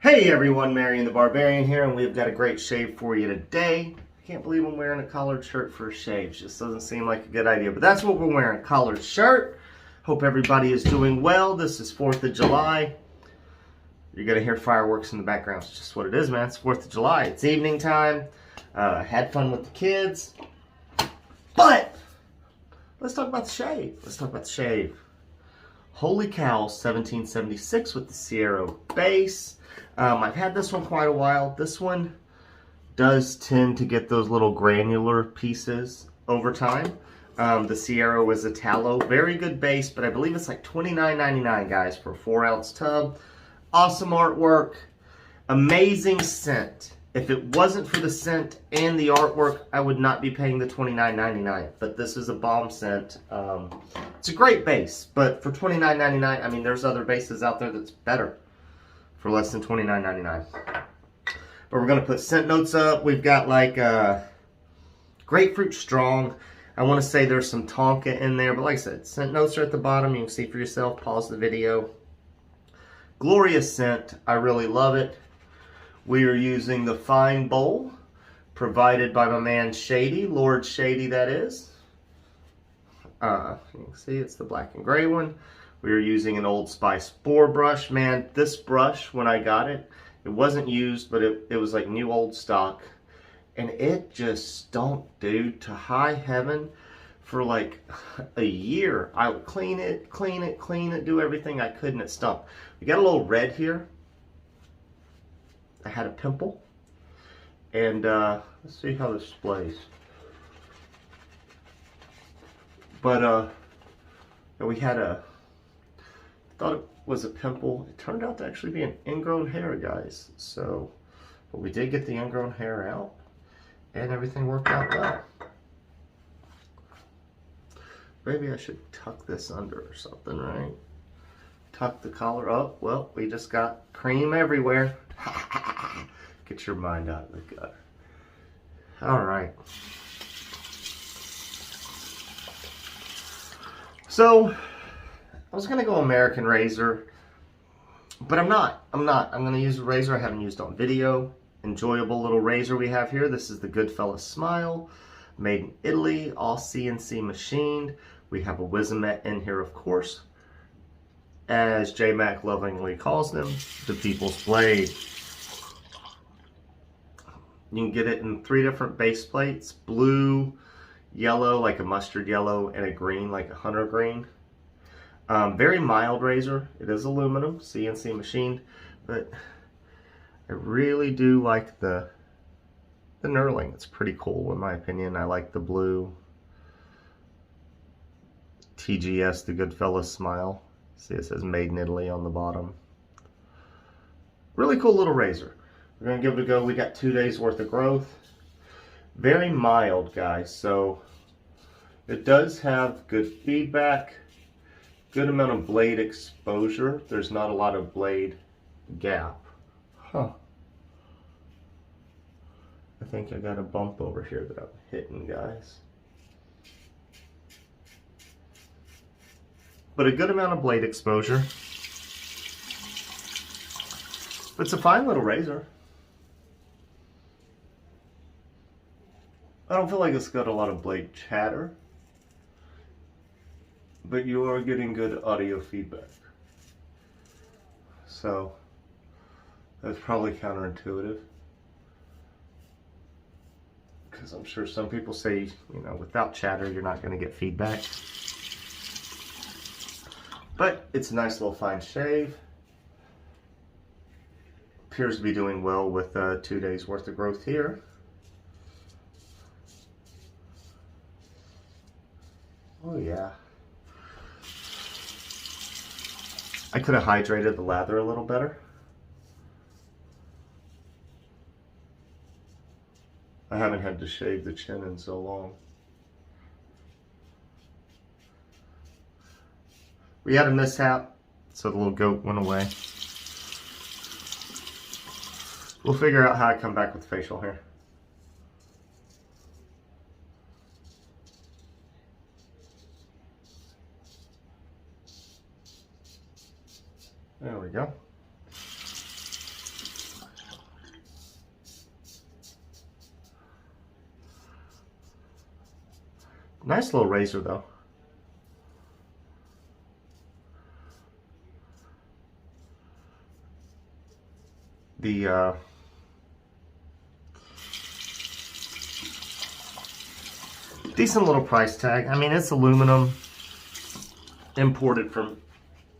Hey everyone, Marion the Barbarian here, and we've got a great shave for you today. I can't believe I'm wearing a collared shirt for a shave. Just doesn't seem like a good idea, but that's what we're wearing, a collared shirt. Hope everybody is doing well. This is 4th of July. You're going to hear fireworks in the background. It's just what it is, man. It's 4th of July. It's evening time. Had fun with the kids. But let's talk about the shave. Let's talk about the shave. Holy Cow 1776 with the Sierra base. I've had this one quite a while. This one does tend to get those little granular pieces over time. The Sierra was a tallow. Very good base, but I believe it's like $29.99, guys, for a 4-ounce tub. Awesome artwork. Amazing scent. If it wasn't for the scent and the artwork, I would not be paying the $29.99. But this is a bomb scent. It's a great base, but for $29.99, I mean, there's other bases out there that's better for less than $29.99. But we're going to put scent notes up. We've got like grapefruit strong. I want to say there's some tonka in there, but like I said, scent notes are at the bottom. You can see for yourself. Pause the video. Glorious scent. I really love it. We are using the fine bowl provided by my man Shady, Lord Shady that is. You can see it's the black and gray one. We are using an Old Spice boar brush. Man, this brush, when I got it, it wasn't used, but it was like new old stock. And it just stunk, dude, to high heaven for like a year. I would clean it, do everything I could, and it stunk. We got a little red here. I had a pimple. And let's see how this displays. But we had thought it was a pimple. It turned out to actually be an ingrown hair, guys. So, but we did get the ingrown hair out, and everything worked out well. Maybe I should tuck this under or something, right? Tuck the collar up. Well, we just got cream everywhere. Get your mind out of the gutter. All right. So, I was going to go American razor, but I'm not. I'm going to use a razor I haven't used on video. Enjoyable little razor we have here. This is the Goodfellas Smile, made in Italy, all CNC machined. We have a Wizamet in here, of course. As J Mac lovingly calls them, the People's Blade. You can get it in 3 different base plates: blue, yellow, like a mustard yellow, and a green, like a hunter green. Very mild razor. It is aluminum, CNC machined, but I really do like the knurling. It's pretty cool in my opinion. I like the blue TGS, the Goodfellas Smile. See, it says made in Italy on the bottom. Really cool little razor. We're going to give it a go. We got 2 days worth of growth. Very mild, guys. So it does have good feedback. Good amount of blade exposure. There's not a lot of blade gap. Huh. I think I got a bump over here that I'm hitting, guys. But a good amount of blade exposure. It's a fine little razor. I don't feel like it's got a lot of blade chatter, but you are getting good audio feedback. So that's probably counterintuitive, because I'm sure some people say, you know, without chatter you're not going to get feedback. But it's a nice little fine shave. Appears to be doing well with 2 days worth of growth here. Oh yeah. I could have hydrated the lather a little better. I haven't had to shave the chin in so long. We had a mishap, so the little goat went away. We'll figure out how I come back with facial hair. There we go. Nice little razor though. The decent little price tag. I mean, it's aluminum, imported from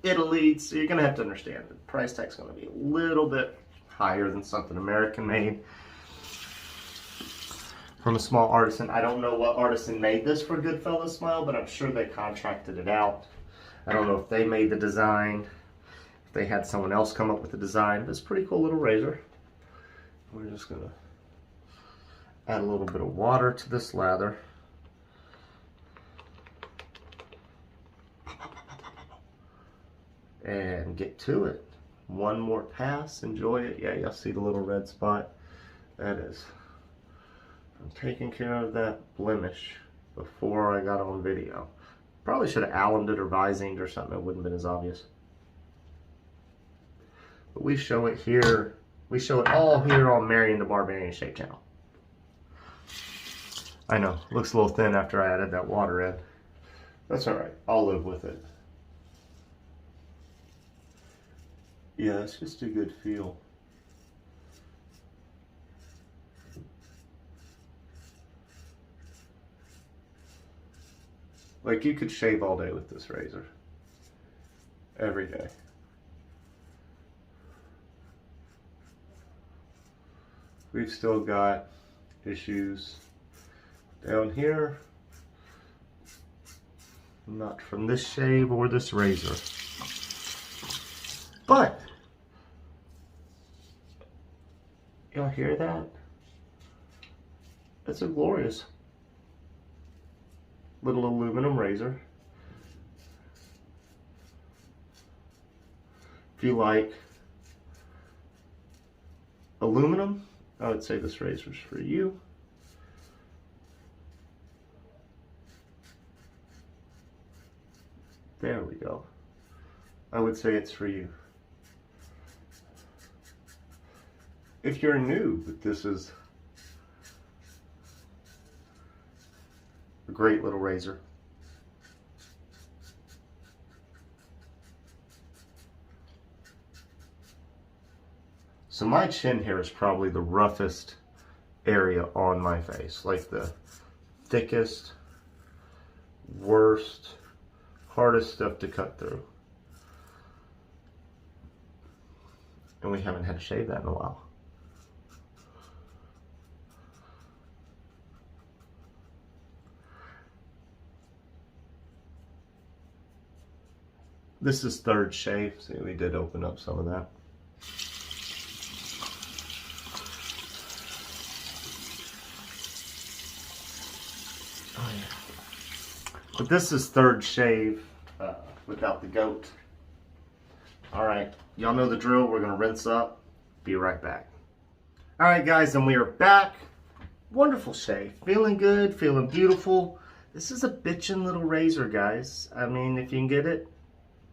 Italy, so you're gonna have to understand the price tag's gonna be a little bit higher than something American made from a small artisan. I don't know what artisan made this for Goodfellas Smile, but I'm sure they contracted it out. I don't know if they made the design, if they had someone else come up with the design, but it's a pretty cool little razor. We're just gonna add a little bit of water to this lather. And get to it. One more pass, enjoy it. Yeah, you'll see the little red spot. That is, I'm taking care of that blemish before I got on video. Probably should have allumed it or Visined or something. It wouldn't have been as obvious. But we show it here. We show it all here on Marion the Barbarian Shape channel. I know, looks a little thin after I added that water in. That's all right. I'll live with it. Yeah, it's just a good feel. Like, you could shave all day with this razor. Every day. We've still got issues down here. Not from this shave or this razor. But y'all hear that? That's a glorious little aluminum razor. If you like aluminum, I would say this razor's for you. There we go. I would say it's for you. If you're new, but this is a great little razor. So my chin here is probably the roughest area on my face, like the thickest, worst, hardest stuff to cut through. And we haven't had to shave that in a while. This is third shave, see, we did open up some of that. Oh yeah. But this is third shave without the goat. All right, y'all know the drill. We're gonna rinse up, be right back. All right guys, and we are back. Wonderful shave, feeling good, feeling beautiful. This is a bitchin' little razor, guys. I mean, if you can get it,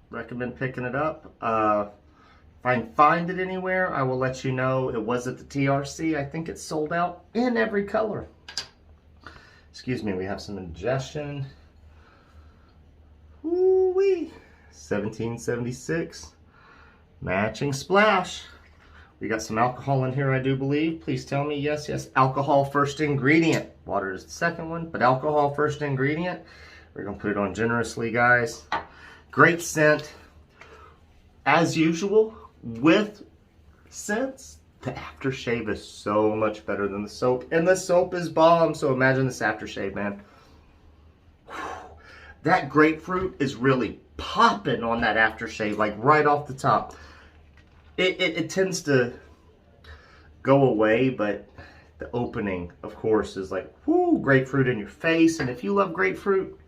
recommend picking it up. If I can find it anywhere, I will let you know. It was at the TRC. I think it's sold out in every color. Excuse me, we have some indigestion. Woo-wee. 1776. Matching splash. We got some alcohol in here, I do believe. Please tell me. Yes, yes. Alcohol first ingredient. Water is the second one, but alcohol first ingredient. We're going to put it on generously, guys. Great scent. As usual, with scents, the aftershave is so much better than the soap. And the soap is bomb, so imagine this aftershave, man. That grapefruit is really popping on that aftershave, like right off the top. It tends to go away, but the opening, of course, is like, whoo, grapefruit in your face. And if you love grapefruit,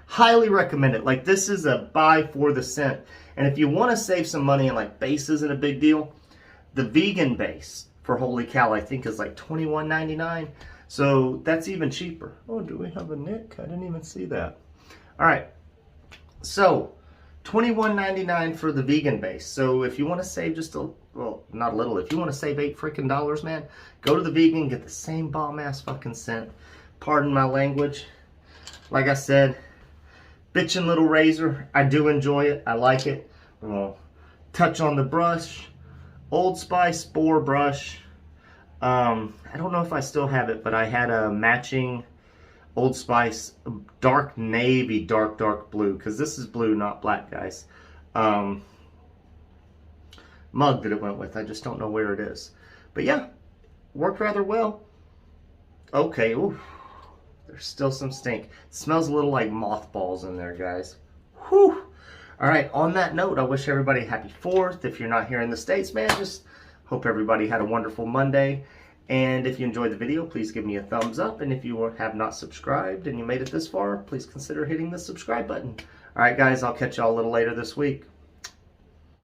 highly recommend it. Like, this is a buy for the scent. And if you want to save some money and like base isn't a big deal, the vegan base for Holy Cow, I think, is like $21.99. So that's even cheaper. Oh, do we have a nick? I didn't even see that. All right. So $21.99 for the vegan base. So if you want to save just a, well, not a little, if you want to save $8 freaking, man, go to the vegan, get the same bomb ass fucking scent. Pardon my language. Like I said, bitchin' little razor. I do enjoy it. I like it. I'm gonna touch on the brush. Old Spice boar brush. I don't know if I still have it, but I had a matching Old Spice dark navy, dark blue, because this is blue, not black, guys. Mug that it went with. I just don't know where it is. But yeah, worked rather well. Okay, ooh, there's still some stink. It smells a little like mothballs in there, guys. Whew. All right, on that note, I wish everybody a happy 4th. If you're not here in the States, man, just hope everybody had a wonderful Monday. And if you enjoyed the video, please give me a thumbs up. And if you have not subscribed and you made it this far, please consider hitting the subscribe button. All right, guys, I'll catch y'all a little later this week.